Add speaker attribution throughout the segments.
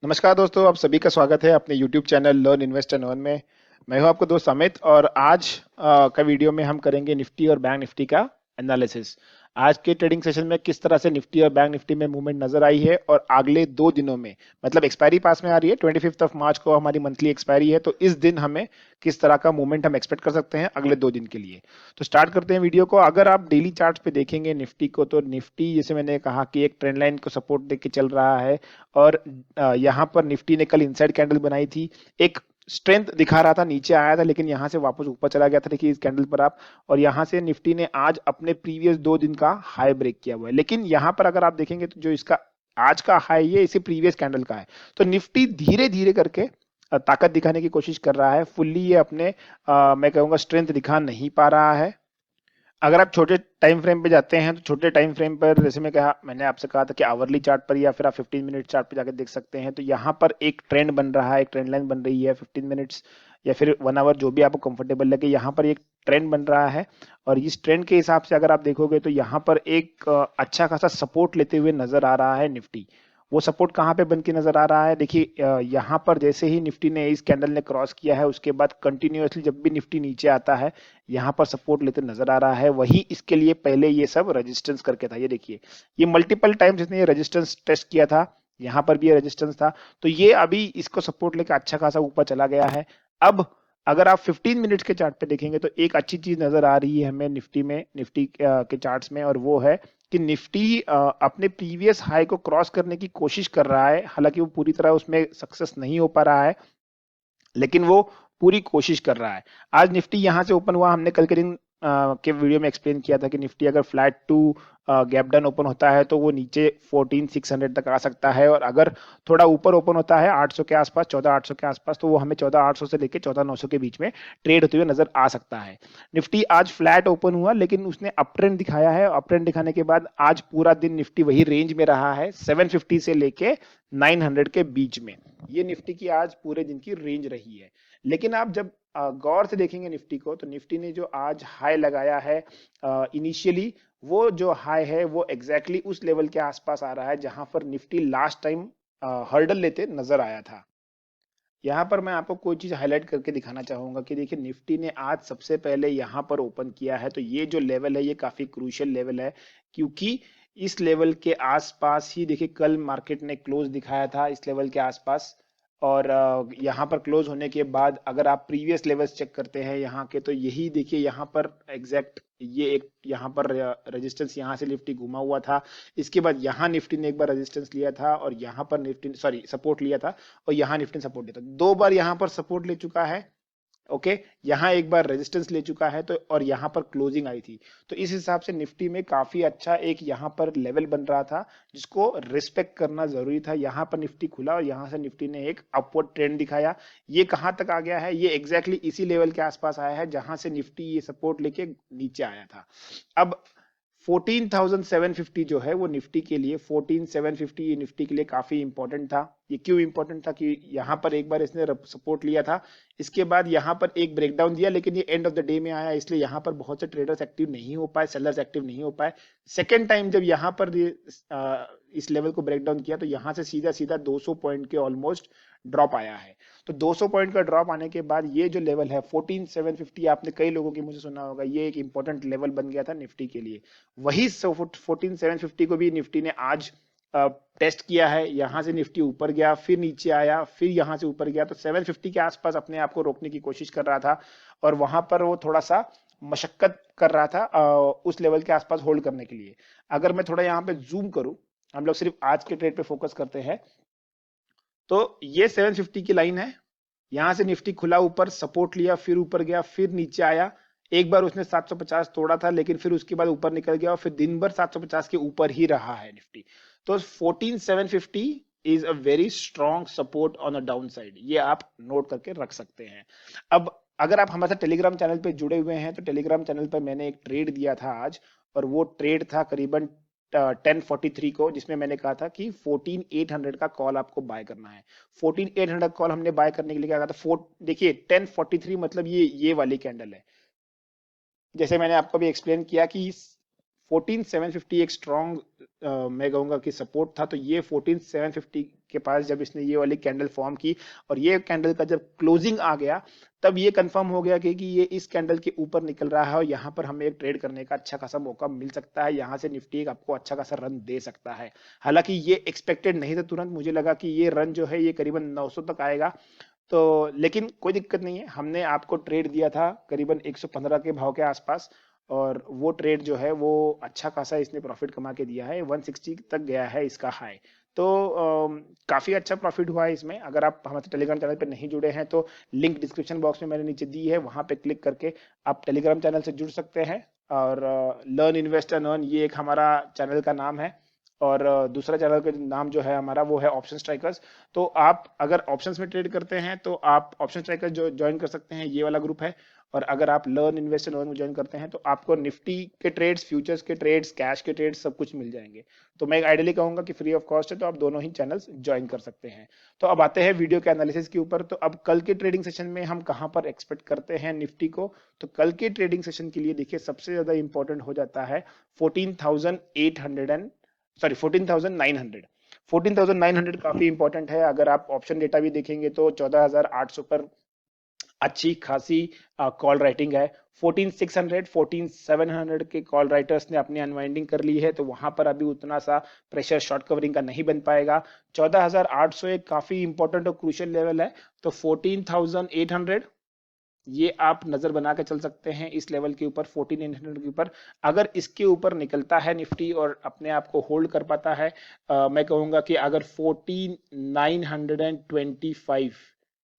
Speaker 1: नमस्कार दोस्तों, आप सभी का स्वागत है अपने YouTube channel learn invest and earn में। मैं हूं आपका दोस्त अमित और आज का वीडियो में हम करेंगे निफ्टी और बैंक निफ्टी का एनालिसिस। आज के ट्रेडिंग सेशन में किस तरह से निफ्टी और बैंक निफ्टी में मूवमेंट नजर आई है और अगले 2 दिनों में, मतलब एक्सपायरी पास में आ रही है, 25 मार्च को हमारी मंथली एक्सपायरी है, तो इस दिन हमें किस तरह का मूवमेंट हम एक्सपेक्ट कर सकते हैं अगले 2 दिन के लिए। तो स्टार्ट करते हैं वीडियो को। अगर आप डेली चार्ट पे देखेंगे निफ्टी को, तो निफ्टी जैसे मैंने कहा कि एक ट्रेंड लाइन को सपोर्ट देके चल रहा है और यहाँ पर निफ्टी ने कल इनसाइड कैंडल बनाई थी, एक स्ट्रेंथ दिखा रहा था, नीचे आया था लेकिन यहाँ से वापस ऊपर चला गया था। देखिए इस कैंडल पर आप, और यहाँ से निफ्टी ने आज अपने प्रीवियस 2 दिन का हाई ब्रेक किया हुआ है। लेकिन यहाँ पर अगर आप देखेंगे तो जो इसका आज का हाई है इसी प्रीवियस कैंडल का है। तो निफ्टी धीरे धीरे करके ताकत दिखाने की कोशिश कर रहा है। फुल्ली ये अपने मैं कहूंगा स्ट्रेंथ दिखा नहीं पा रहा है। अगर आप छोटे टाइम फ्रेम पे जाते हैं तो छोटे टाइम फ्रेम पर, जैसे मैंने आपसे कहा था कि आवरली चार्ट पर या फिर आप 15 मिनट चार्ट पे जाकर देख सकते हैं, तो यहाँ पर एक ट्रेंड बन रहा है, एक ट्रेंड लाइन बन रही है 15 मिनट्स या फिर 1 आवर, जो भी आपको कंफर्टेबल लगे। यहाँ पर एक ट्रेंड बन रहा है और इस ट्रेंड के हिसाब से अगर आप देखोगे तो यहाँ पर एक अच्छा खासा सपोर्ट लेते हुए नजर आ रहा है निफ्टी। वो सपोर्ट कहाँ पे बन के नजर आ रहा है, देखिए यहाँ पर जैसे ही निफ्टी ने इस कैंडल ने क्रॉस किया है उसके बाद कंटिन्यूअसली जब भी निफ्टी नीचे आता है यहाँ पर सपोर्ट लेते नजर आ रहा है। वही इसके लिए पहले ये सब रेजिस्टेंस करके था। ये देखिए ये मल्टीपल टाइम्स इसने ये रेजिस्टेंस टेस्ट किया था, यहाँ पर भी ये रेजिस्टेंस था, तो ये अभी इसको सपोर्ट लेकर अच्छा खासा ऊपर चला गया है। अब अगर आप 15 मिनट्स के चार्ट पे देखेंगे तो एक अच्छी चीज नजर आ रही है हमें निफ्टी में, निफ्टी के चार्ट्स में, और वो है कि निफ्टी अपने प्रीवियस हाई को क्रॉस करने की कोशिश कर रहा है। हालांकि वो पूरी तरह उसमें सक्सेस नहीं हो पा रहा है लेकिन वो पूरी कोशिश कर रहा है। आज निफ्टी यहां से ओपन हुआ, हमने कल के दिन के वीडियो में एक्सप्लेन किया था कि निफ्टी अगर flat to gap down open होता है तो वो नीचे 14,600 तक आ सकता है, और अगर थोड़ा ऊपर ओपन होता है 800 के आसपास, 14,800 के आसपास, तो वो हमें 14,800 से लेकर 14,900 के बीच में ट्रेड होते हुए नजर आ सकता है। निफ्टी आज फ्लैट ओपन हुआ लेकिन उसने अप ट्रेंड दिखाया है। अप ट्रेंड दिखाने के बाद आज पूरा दिन निफ्टी वही रेंज में रहा है, 750 से लेके 900 के बीच में। ये निफ्टी की आज पूरे दिन की रेंज रही है। लेकिन आप जब गौर से देखेंगे निफ्टी को, तो निफ्टी ने जो आज हाई लगाया है इनिशियली, वो जो हाई है वो एग्जैक्टली उस लेवल के आसपास आ रहा है जहां पर निफ्टी लास्ट टाइम हर्डल लेते नजर आया था। यहाँ पर मैं आपको कोई चीज हाईलाइट करके दिखाना चाहूंगा कि देखिए निफ्टी ने आज सबसे पहले यहाँ पर ओपन किया है, तो ये जो लेवल है ये काफी क्रूशियल लेवल है, क्योंकि इस लेवल के आसपास ही देखिए कल मार्केट ने क्लोज दिखाया था इस लेवल के आसपास। और यहाँ पर क्लोज होने के बाद अगर आप प्रीवियस लेवल्स चेक करते हैं यहाँ के, तो यही देखिए यहाँ पर एग्जैक्ट ये एक यहाँ पर रेजिस्टेंस, यहाँ से निफ्टी घुमा हुआ था। इसके बाद यहाँ निफ्टी ने एक बार रेजिस्टेंस लिया था और यहाँ पर निफ्टी सॉरी सपोर्ट लिया था, और यहाँ निफ्टी ने सपोर्ट लिया था। 2 बार यहाँ पर सपोर्ट ले चुका है। ओके, यहाँ एक बार रेजिस्टेंस ले चुका है, तो और यहाँ पर क्लोजिंग आई थी। तो इस हिसाब से निफ्टी में काफी अच्छा एक यहाँ पर लेवल बन रहा था जिसको रिस्पेक्ट करना जरूरी था। यहाँ पर निफ्टी खुला और यहाँ से निफ्टी ने एक अपवर्ड ट्रेंड दिखाया। ये कहाँ तक आ गया है, ये एग्जैक्टली इसी लेवल के आसपास आया है जहां से निफ्टी ये सपोर्ट लेके नीचे आया था। अब 14,750 जो है वो निफ्टी के लिए, 14,750 ये निफ्टी के लिए काफी इंपॉर्टेंट था। ये क्यों इंपॉर्टेंट था कि यहाँ पर एक बार इसने सपोर्ट लिया था, इसके बाद यहाँ पर एक ब्रेकडाउन दिया, लेकिन ये एंड ऑफ द डे में आया, इसलिए यहाँ पर बहुत से ट्रेडर्स एक्टिव नहीं हो पाए, सेलर्स एक्टिव नहीं हो पाए। सेकेंड टाइम जब यहाँ पर इस लेवल को ब्रेकडाउन किया तो यहाँ से सीधा सीधा 200 पॉइंट के ऑलमोस्ट ड्रॉप आया है। तो 200 पॉइंट का ड्रॉप आने के बाद ये जो लेवल है 14,750, आपने कई लोगों की मुझे सुना होगा, ये एक इंपॉर्टेंट लेवल बन गया था निफ्टी के लिए। वही 14,750 को भी निफ्टी ने आज टेस्ट किया है। यहां से निफ्टी ऊपर गया, फिर नीचे आया, फिर यहां से ऊपर गया, तो 750 के आसपास अपने आप को रोकने की कोशिश कर रहा था और वहां पर वो थोड़ा सा मशक्कत कर रहा था उस लेवल के आसपास होल्ड करने के लिए। अगर मैं थोड़ा यहाँ पे जूम करूं, हम लोग सिर्फ आज के ट्रेड पे फोकस करते हैं, तो ये 750 की लाइन है। यहां से निफ्टी खुला ऊपर, सपोर्ट लिया, फिर ऊपर गया, फिर नीचे आया। एक बार उसने 750 तोड़ा था लेकिन फिर उसके बाद ऊपर निकल गया और फिर दिन भर 750 के ऊपर ही रहा है निफ्टी। तो 14,750 is a very strong support on a down side, ये आप नोट करके रख सकते हैं। अब अगर आप हमारे साथ टेलीग्राम चैनल पे जुड़े हुए हैं तो टेलीग्राम चैनल पर मैंने एक ट्रेड दिया था आज, और वो ट्रेड था करीबन 1043 को, जिसमें मैंने कहा था कि 14,800 का कॉल आपको बाय करना है। 14,800 कॉल हमने बाय करने के लिए क्या कहा था, देखिए 1043 मतलब ये वाली कैंडल है। जैसे मैंने आपको भी एक्सप्लेन किया कि 14,750 एक स्ट्रॉन्ग मैं कहूंगा कि सपोर्ट था, तो ये 14,750 इसके पास जब इसने ये वाली कैंडल फॉर्म की और ये कैंडल का जब क्लोजिंग आ गया तब ये कंफर्म हो गया कि ये इस कैंडल के ऊपर निकल रहा है और यहाँ पर हमें एक ट्रेड करने का अच्छा खासा मौका मिल सकता है। यहाँ से निफ्टी आपको अच्छा खासा रन दे सकता है। हालांकि ये एक्सपेक्टेड नहीं था तुरंत, मुझे लगा कि ये रन जो है ये करीबन 900 तक आएगा, तो लेकिन कोई दिक्कत नहीं है। हमने आपको ट्रेड दिया था करीबन 115 के भाव के आसपास और वो ट्रेड जो है वो अच्छा खासा इसने प्रॉफिट कमा के दिया है, 160 तक गया है इसका हाई। तो काफी अच्छा प्रॉफिट हुआ है इसमें। अगर आप हमारे टेलीग्राम चैनल पे नहीं जुड़े हैं तो लिंक डिस्क्रिप्शन बॉक्स में मैंने नीचे दी है, वहां पे क्लिक करके आप टेलीग्राम चैनल से जुड़ सकते हैं। और लर्न इन्वेस्ट एंड अर्न ये एक हमारा चैनल का नाम है और दूसरा चैनल का नाम जो है हमारा वो है ऑप्शन स्ट्राइकर्स। तो आप अगर ऑप्शंस में ट्रेड करते हैं तो आप ऑप्शन स्ट्राइकर्स जो ज्वाइन कर सकते हैं, ये वाला ग्रुप है। और अगर आप लर्न इन्वेस्ट एंड अर्न में ज्वाइन करते हैं तो आपको निफ्टी के ट्रेड्स, फ्यूचर्स के ट्रेड्स, कैश के ट्रेड्स सब कुछ मिल जाएंगे। तो मैं आइडियली कहूंगा कि फ्री ऑफ कॉस्ट है, तो आप दोनों ही चैनल्स ज्वाइन कर सकते हैं। तो अब आते हैं वीडियो के एनालिसिस के ऊपर। तो अब कल के ट्रेडिंग सेशन में हम कहां पर एक्सपेक्ट करते हैं निफ्टी को? तो कल के ट्रेडिंग सेशन के लिए देखिए सबसे ज्यादा इंपॉर्टेंट हो जाता है 14,900। 14,900 काफी इंपॉर्टेंट है। अगर आप ऑप्शन डेटा भी देखेंगे तो 14,800 पर अच्छी खासी कॉल राइटिंग है। 14,600, 14,700 के कॉल राइटर्स ने अपनी अनवाइंडिंग कर ली है, तो वहां पर अभी उतना सा प्रेशर शॉर्ट कवरिंग का नहीं बन पाएगा। 14,800 एक काफी इंपॉर्टेंट और क्रूशियल लेवल है। तो 14,800 ये आप नजर बना के चल सकते हैं इस लेवल के ऊपर, 14,800 के ऊपर। अगर इसके ऊपर निकलता है निफ्टी और अपने आप को होल्ड कर पाता है, मैं कहूंगा कि अगर 14,925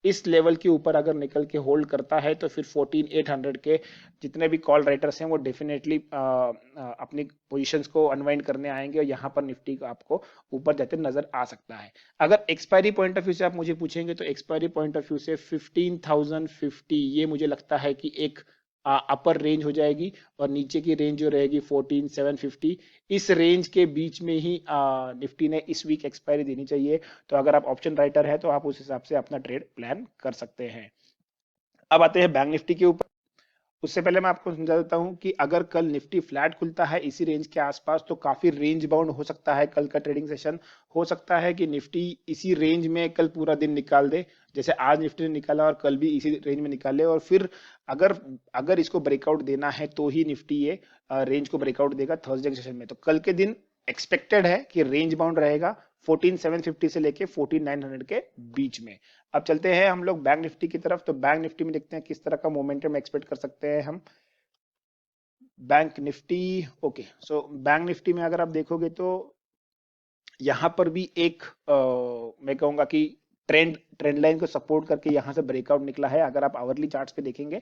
Speaker 1: इस लेवल के ऊपर अगर निकल के होल्ड करता है तो फिर 14,800 के जितने भी कॉल राइटर्स हैं वो डेफिनेटली अपनी पोजीशंस को अनवाइंड करने आएंगे और यहाँ पर निफ्टी को आपको ऊपर जाते नजर आ सकता है। अगर एक्सपायरी पॉइंट ऑफ व्यू से आप मुझे पूछेंगे तो एक्सपायरी पॉइंट ऑफ व्यू से 15,050 ये मुझे लगता है कि एक अपर रेंज हो जाएगी और नीचे की रेंज जो रहेगी 14,750। इस रेंज के बीच में ही निफ्टी ने इस वीक एक्सपायरी देनी चाहिए। तो अगर आप ऑप्शन राइटर है तो आप उस हिसाब से अपना ट्रेड प्लान कर सकते हैं। अब आते हैं बैंक निफ्टी के ऊपर। उससे पहले मैं आपको समझा देता हूं कि अगर कल निफ्टी फ्लैट खुलता है इसी रेंज के आसपास तो काफी रेंज बाउंड हो सकता है कल का ट्रेडिंग सेशन। हो सकता है कि निफ्टी इसी रेंज में कल पूरा दिन निकाल दे, जैसे आज निफ्टी ने निकाला और कल भी इसी रेंज में निकाले। और फिर अगर अगर इसको ब्रेकआउट देना है तो ही निफ्टी ये रेंज को ब्रेकआउट देगा थर्सडे के सेशन में। तो कल के दिन एक्सपेक्टेड है कि रेंज बाउंड रहेगा 14,750 से लेके 14,900 के बीच में। अब चलते हैं हम लोग बैंक निफ्टी की तरफ। तो बैंक निफ्टी में देखते हैं किस तरह का मोमेंटम एक्सपेक्ट कर सकते हैं हम। Bank Nifty, okay, so bank Nifty में अगर आप देखोगे तो यहां पर भी एक मैं कहूंगा कि ट्रेंड लाइन को सपोर्ट करके यहां से ब्रेकआउट निकला है। अगर आप आवरली चार्ट्स पे देखेंगे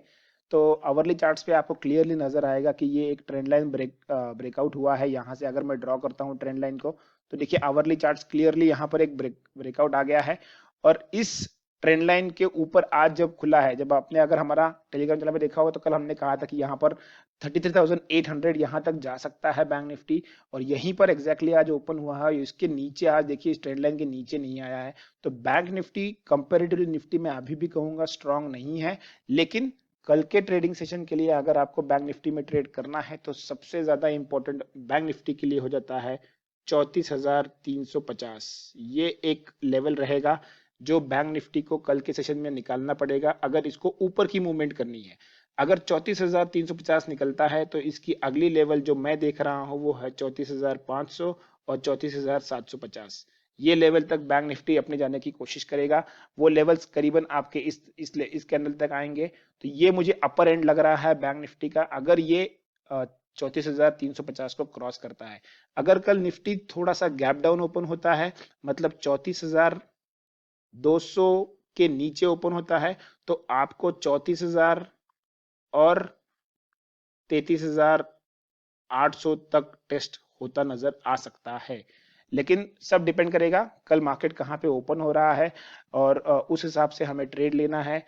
Speaker 1: तो आवरली चार्ट्स पे आपको क्लियरली नजर आएगा कि ये एक ट्रेंड लाइन ब्रेकआउट हुआ है। यहां से अगर मैं ड्रॉ करता हूं ट्रेंड लाइन को तो देखिए आवरली चार्ट्स क्लियरली यहां पर एक ब्रेकआउट आ गया है। और इस ट्रेंड लाइन के ऊपर आज जब खुला है, जब आपने अगर हमारा टेलीग्राम चैनल में देखा होगा तो कल हमने कहा था कि यहाँ पर 33,800 यहाँ तक जा सकता है बैंक निफ्टी। और यहीं पर एग्जैक्टली आज ओपन हुआ है। इसके नीचे आज देखिए इस ट्रेंड लाइन के नीचे नहीं आया है। तो बैंक निफ्टी कंपेरेटिवली निफ्टी में अभी भी कहूंगा स्ट्रांग नहीं है। लेकिन कल के ट्रेडिंग सेशन के लिए अगर आपको बैंक निफ्टी में ट्रेड करना है तो सबसे ज्यादा इंपॉर्टेंट बैंक निफ्टी के लिए हो जाता है 34,350। ये एक लेवल रहेगा जो बैंक निफ्टी को कल के सेशन में निकालना पड़ेगा अगर इसको ऊपर की मूवमेंट करनी है। अगर 34,350 निकलता है तो इसकी अगली लेवल जो मैं देख रहा हूं वो है 34,500 और 34,750। ये लेवल तक बैंक निफ्टी अपने जाने की कोशिश करेगा। वो लेवल्स करीबन आपके इस कैंडल तक आएंगे। तो ये मुझे अपर एंड लग रहा है बैंक निफ्टी का, अगर ये 34,350 को क्रॉस करता है। अगर कल निफ्टी थोड़ा सा गैप डाउन ओपन होता है, मतलब 34,200 के नीचे ओपन होता है, तो आपको 34,000 और 33,800 तक टेस्ट होता नजर आ सकता है। लेकिन सब डिपेंड करेगा कल मार्केट कहां पे ओपन हो रहा है और उस हिसाब से हमें ट्रेड लेना है।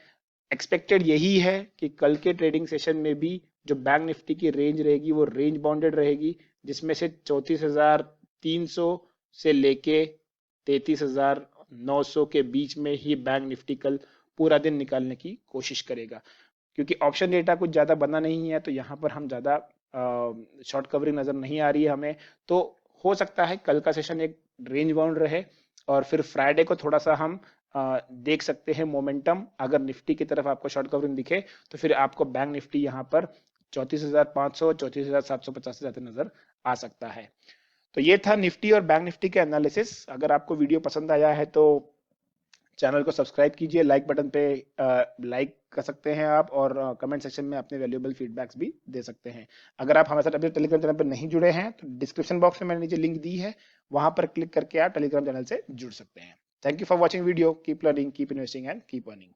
Speaker 1: एक्सपेक्टेड यही है कि कल के ट्रेडिंग सेशन में भी जो बैंक निफ्टी की रेंज रहेगी वो रेंज बाउंडेड रहेगी, जिसमें से 34,300 से लेके 33,900 के बीच में ही बैंक निफ्टी कल पूरा दिन निकालने की कोशिश करेगा। क्योंकि ऑप्शन डेटा कुछ ज्यादा बना नहीं है तो यहाँ पर हम ज्यादा शॉर्ट कवरिंग नजर नहीं आ रही है हमें। तो हो सकता है कल का सेशन एक रेंज बाउंड रहे और फिर फ्राइडे को थोड़ा सा हम देख सकते हैं मोमेंटम। अगर निफ्टी की तरफ आपको शॉर्ट कवरिंग दिखे तो फिर आपको बैंक निफ्टी यहाँ पर 34,500 34,750 से ज्यादा नजर आ सकता है। तो ये था निफ्टी और बैंक निफ्टी के एनालिसिस। अगर आपको वीडियो पसंद आया है तो चैनल को सब्सक्राइब कीजिए, लाइक बटन पे लाइक कर सकते हैं आप, और कमेंट सेक्शन में अपने वैल्यूएबल फीडबैक्स भी दे सकते हैं। अगर आप हमारे साथ अभी टेलीग्राम चैनल पर नहीं जुड़े हैं तो डिस्क्रिप्शन बॉक्स में मैंने नीचे लिंक दी है, वहां पर क्लिक करके आप टेलीग्राम चैनल से जुड़ सकते हैं। Thank you for watching video. Keep learning, keep investing and keep earning.